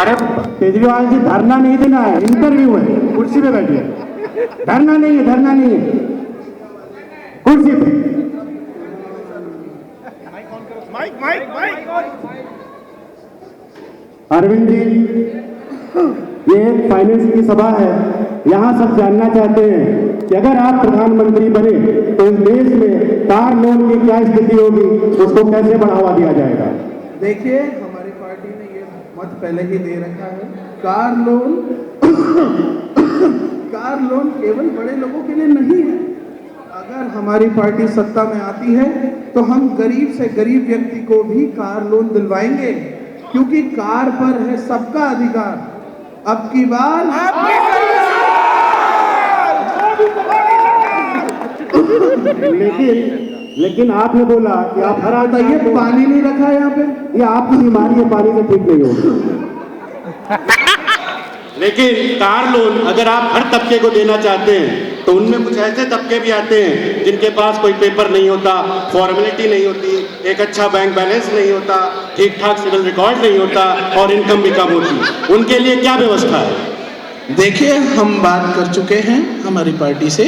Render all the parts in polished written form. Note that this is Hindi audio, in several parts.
अरे केजरीवाल जी, धरना नहीं देना है, इंटरव्यू है, कुर्सी पे बैठिए। धरना नहीं है, धरना नहीं है, कुर्सी पे। अरविंद जी, ये एक फाइनेंस की सभा है, यहाँ सब जानना चाहते हैं कि अगर आप प्रधानमंत्री बने तो इस देश में कार लोन की क्या स्थिति होगी, उसको कैसे बढ़ावा दिया जाएगा। देखिए, हमारी पार्टी ने ये मत पहले ही दे रखा है, कार लोन केवल बड़े लोगों के लिए नहीं है। अगर हमारी पार्टी सत्ता में आती है तो हम गरीब से गरीब व्यक्ति को भी कार लोन दिलवाएंगे, क्योंकि कार पर है सबका अधिकार। अब की बार लेकिन आपने बोला कि आप हर बताइए, पानी नहीं रखा है यहाँ पे, ये आपकी बीमारी है, पानी से ठीक नहीं होगी। लेकिन कार लोन अगर आप हर तबके को देना चाहते हैं तो उनमें कुछ ऐसे तबके भी आते हैं जिनके पास कोई पेपर नहीं होता, फॉर्मेलिटी नहीं होती, एक अच्छा बैंक बैलेंस नहीं होता, ठीक ठाक सिविल रिकॉर्ड नहीं होता और इनकम भी कम होती। उनके लिए क्या व्यवस्था है? देखिए, हम बात कर चुके हैं हमारी पार्टी से,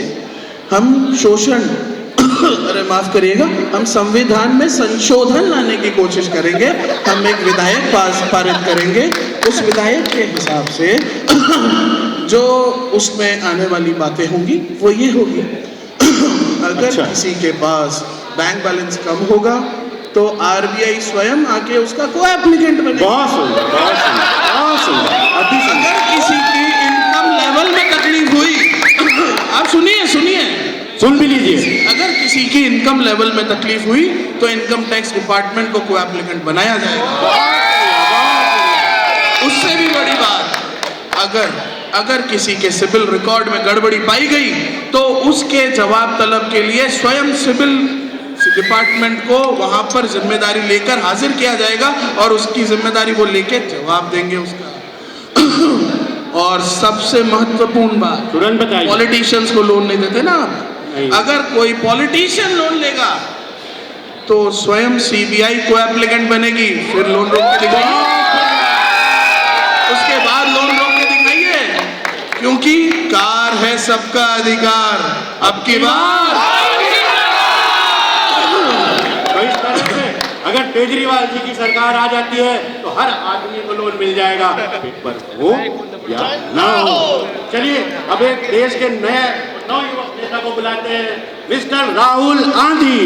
हम शोषण अरे माफ करिएगा, हम संविधान में संशोधन लाने की कोशिश करेंगे। हम एक विधायक पारित करेंगे, उस विधायक के हिसाब से जो उसमें आने वाली बातें होंगी वो ये होगी। अगर किसी के पास बैंक बैलेंस कम होगा तो आरबीआई स्वयं आके उसका को एप्लीकेंट बनेगा। अगर किसी की इनकम लेवल में तकलीफ हुई, आप सुनिए, सुन भी लीजिए, अगर किसी की इनकम लेवल में तकलीफ हुई तो इनकम टैक्स डिपार्टमेंट को को एप्लीकेंट बनाया जाएगा। उससे भी बड़ी बात, अगर किसी के सिविल रिकॉर्ड में गड़बड़ी पाई गई तो उसके जवाब तलब के लिए स्वयं सिविल डिपार्टमेंट को वहां पर जिम्मेदारी लेकर हाजिर किया जाएगा और उसकी जिम्मेदारी वो लेके जवाब देंगे उसका। और सबसे महत्वपूर्ण बात, तुरंत बताइए, पॉलिटिशियंस को लोन नहीं देते ना आप, अगर कोई पॉलिटिशियन लोन लेगा तो स्वयं सीबीआई को एप्लीकेंट बनेगी, फिर लोन रोक के दिखाइए, उसके बाद लोन रोक के दिखाइए, क्योंकि कार है सबका अधिकार। अब की बार अगर केजरीवाल जी की सरकार आ जाती है तो हर आदमी को लोन मिल जाएगा, पेपर हो या ना हो। चलिए, अब एक देश के नए नवयुवक नेता को बुलाते हैं, मिस्टर राहुल गांधी।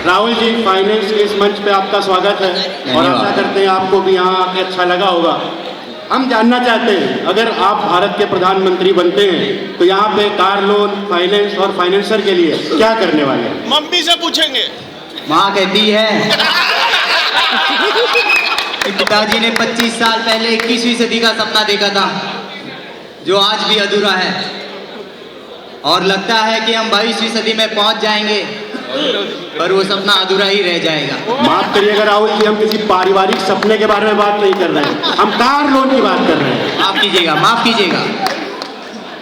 राहुल जी, फाइनेंस के इस मंच पे आपका स्वागत है और आशा करते हैं आपको भी यहाँ आके अच्छा लगा होगा। हम जानना चाहते हैं, अगर आप भारत के प्रधानमंत्री बनते हैं तो यहाँ पे कार लोन, फाइनेंस और फाइनेंसर के लिए क्या करने वाले हैं? मम्मी से पूछेंगे। माँ कहती है कि पिताजी ने 25 साल पहले 21वीं सदी का सपना देखा था जो आज भी अधूरा है, और लगता है कि हम 22वीं सदी में पहुंच जाएंगे, पर वो सपना अधूरा ही रह जाएगा। माफ करिएगा राहुल जी, हम किसी पारिवारिक सपने के बारे में बात नहीं कर रहे हैं, हम कार लोन की बात कर रहे हैं। माफ कीजिएगा।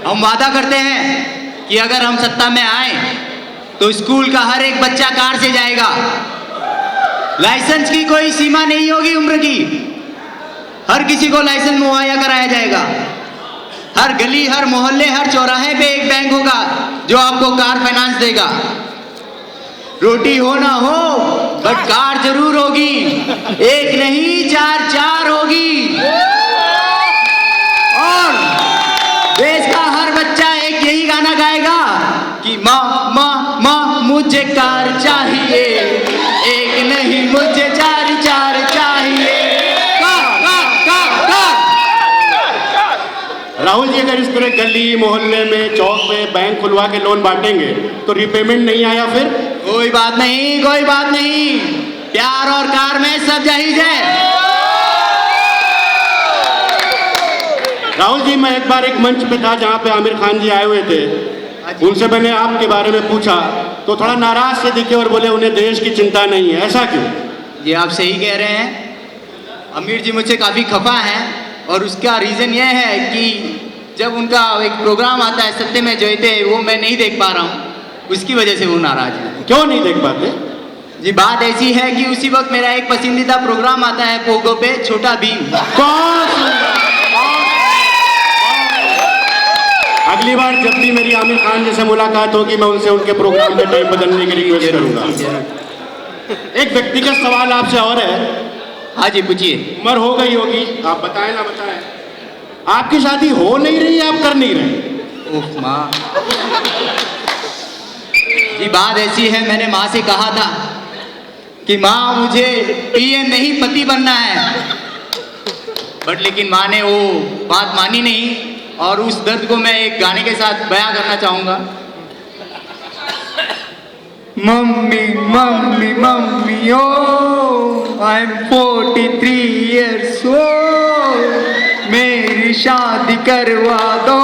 हम वादा करते हैं कि अगर हम सत्ता में आए तो स्कूल का हर एक बच्चा कार से जाएगा, लाइसेंस की कोई सीमा नहीं होगी उम्र की, हर किसी को लाइसेंस मुहैया कराया जाएगा। हर गली, हर मोहल्ले, हर चौराहे पे एक बैंक होगा जो आपको कार फाइनेंस देगा। रोटी हो ना हो बट कार जरूर होगी, एक नहीं 4 होगी। और देश का हर बच्चा एक यही गाना गाएगा कि माँ माँ माँ मुझे कार चाहिए, एक नहीं मुझे 4 चाहिए। राहुल जी, अगर इस तरह गली मोहल्ले में, चौक पे बैंक खुलवा के लोन बांटेंगे तो रिपेमेंट नहीं आया फिर? कोई बात नहीं, प्यार और कार में सब जाहिज है। राहुल जी, मैं एक बार एक मंच पे था जहाँ पे आमिर खान जी आए हुए थे, उनसे मैंने आपके बारे में पूछा तो थोड़ा नाराज से दिखे और बोले उन्हें देश की चिंता नहीं है, ऐसा क्यों? ये आप सही कह रहे हैं। अमीर जी मुझसे काफ़ी खफा हैं और उसका रीज़न ये है कि जब उनका एक प्रोग्राम आता है सत्य में जयते, वो मैं नहीं देख पा रहा हूँ, उसकी वजह से वो नाराज हैं। क्यों नहीं देख पाते? जी बात ऐसी है कि उसी वक्त मेरा एक पसंदीदा प्रोग्राम आता है पोगो पे, छोटा भीम। अगली बार जब भी मेरी आमिर खान जैसे मुलाकात होगी मैं उनसे उनके प्रोग्राम में टाइम बदलने की रिक्वेस्ट करूंगा। एक व्यक्तिगत सवाल आपसे और है। हाँ जी पूछिए। उम्र हो गई होगी, आप बताएं ना बताएं, आपकी शादी हो नहीं रही, आप कर नहीं रहे? ओह माँ जी, बात ऐसी है, मैंने माँ से कहा था कि माँ मुझे पीएम नहीं पति बनना है, बट लेकिन माँ ने वो बात मानी नहीं, और उस दर्द को मैं एक गाने के साथ बयां करना चाहूंगा। Mummy mummy mummy O I am 43 years old, मेरी शादी करवा दो,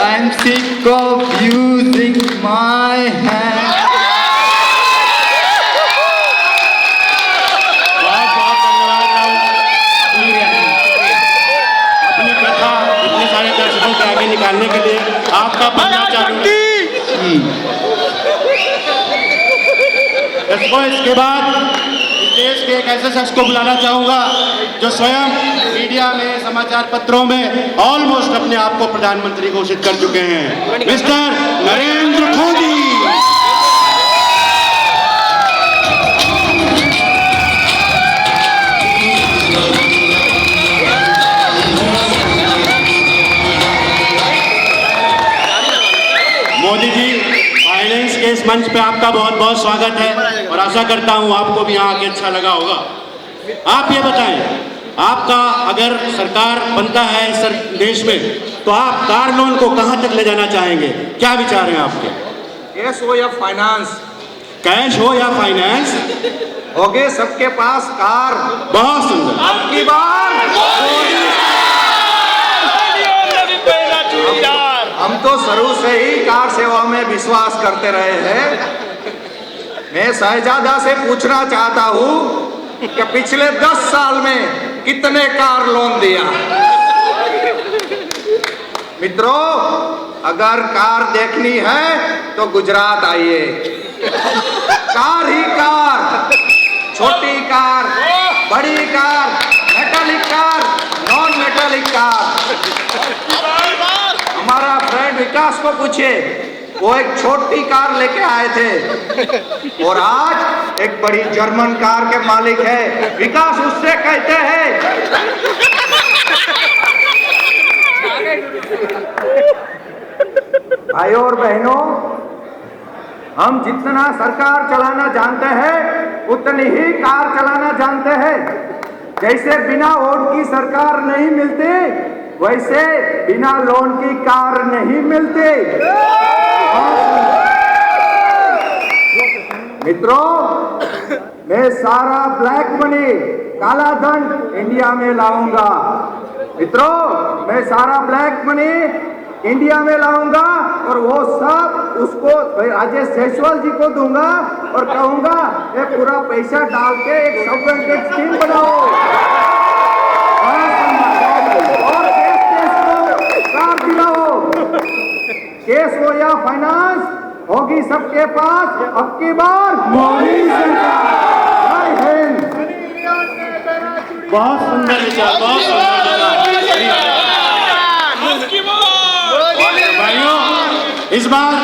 I am sick of using my hand। बहुत बहुत धन्यवाद राहुल, अपनी कथा इतने सारे दर्शकों के आगे निकालने के लिए। आपका पन्ना चालू है। इसके बाद इस देश के एक ऐसे शख्स को बुलाना चाहूंगा जो स्वयं मीडिया में, समाचार पत्रों में ऑलमोस्ट अपने आप को प्रधानमंत्री घोषित कर चुके हैं, मिस्टर नरेंद्र मोदी। मोदी जी, फाइनेंस के इस मंच पे आपका बहुत बहुत स्वागत है और आशा करता हूँ आपको भी यहाँ आके अच्छा लगा होगा। आप ये बताएं, आपका अगर सरकार बनता है इस देश में तो आप कार लोन को कहाँ तक ले जाना चाहेंगे? क्या विचार हैं आपके? कैश हो या फाइनेंस? कैश हो या फाइनेंस? हो गए सबके पास कार। बहुत सुंदर। अब की बार हम तो शुरू से ही कार सेवा में विश्वास करते रहे हैं। मैं शहजादा से पूछना चाहता हूँ कि पिछले 10 साल में कितने कार लोन दिया? मित्रों, अगर कार देखनी है तो गुजरात आइए। कार ही कार, छोटी कार, बड़ी car, metallic car, non metallic car. हमारा फ्रेंड विकास को पूछिए, वो एक छोटी कार लेके आए थे और आज एक बड़ी जर्मन कार के मालिक है। विकास उससे कहते हैं। भाइयों और बहनों, हम जितना सरकार चलाना जानते हैं उतनी ही कार चलाना जानते हैं। जैसे बिना वोट की सरकार नहीं मिलती, वैसे बिना लोन की कार नहीं मिलती। मित्रों, मैं सारा ब्लैक मनी, काला धन इंडिया में लाऊंगा। मित्रों, मैं सारा ब्लैक मनी इंडिया में लाऊंगा और वो सब उसको राजेश जायसवाल जी को दूंगा और कहूंगा ये पूरा पैसा डाल के एक सबवेंटेड स्कीम बनाओ और देश को कार दिलाओ। केस हो या फाइनेंस, होगी सबके पास अब की बार मोदी सरकार। जय हिंद। बहुत सुंदर विचार, बहुत सुंदर। भाइयों, इस बार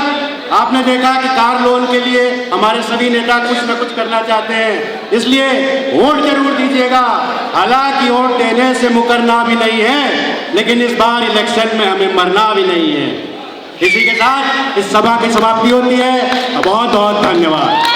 आपने देखा कि कार लोन के लिए हमारे सभी नेता कुछ न कुछ करना चाहते हैं, इसलिए वोट जरूर दीजिएगा। हालांकि वोट देने से मुकरना भी नहीं है, लेकिन इस बार इलेक्शन में हमें मरना भी नहीं है। इसी के साथ इस सभा की समाप्ति होती है। बहुत बहुत धन्यवाद।